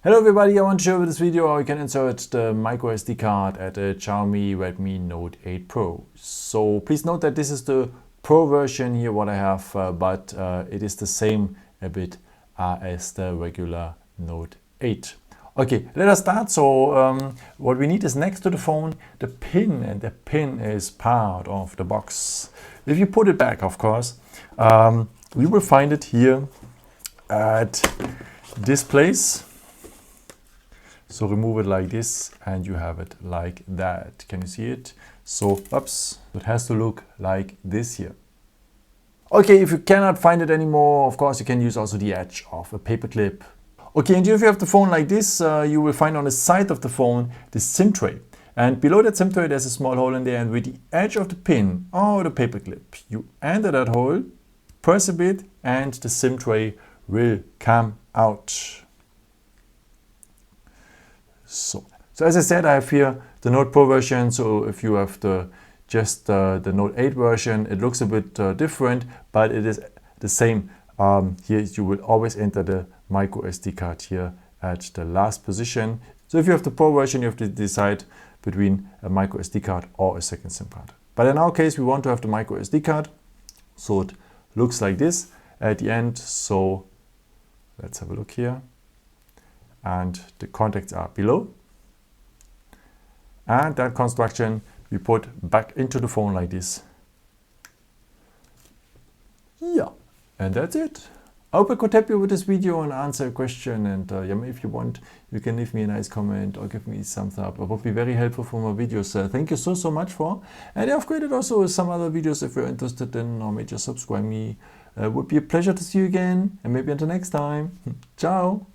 Hello everybody, I want to show you this video how you can insert the microSD card at a Xiaomi Redmi Note 8 Pro. So please note that this is the Pro version here what I have, but it is the same a bit as the regular Note 8. Okay, let us start. So what we need is next to the phone the pin, and the pin is part of the box. If you put it back, of course, we will find it here at this place. So remove it like this and you have it like that. Can you see it? So, oops, it has to look like this here. Okay, if you cannot find it anymore, of course you can use also the edge of a paper clip. Okay, and if you have the phone like this, you will find on the side of the phone the SIM tray. And below that SIM tray there's a small hole in there, and with the edge of the pin or the paper clip, you enter that hole, press a bit, and the SIM tray will come out. So as I said, I have here the Note Pro version. So if you have the Note 8 version, it looks a bit different, but it is the same. Here you will always enter the microSD card here at the last position. So if you have the Pro version, you have to decide between a microSD card or a second SIM card. But in our case, we want to have the microSD card. So it looks like this at the end. So let's have a look here. And the contacts are below. And that construction we put back into the phone like this. Yeah, and that's it. I hope I could help you with this video and answer a question. And if you want, you can leave me a nice comment or give me a thumbs up. It would be very helpful for my videos. Thank you so much for. And I've created also some other videos if you're interested in, or maybe just subscribe me. It would be a pleasure to see you again, and maybe until next time. Ciao.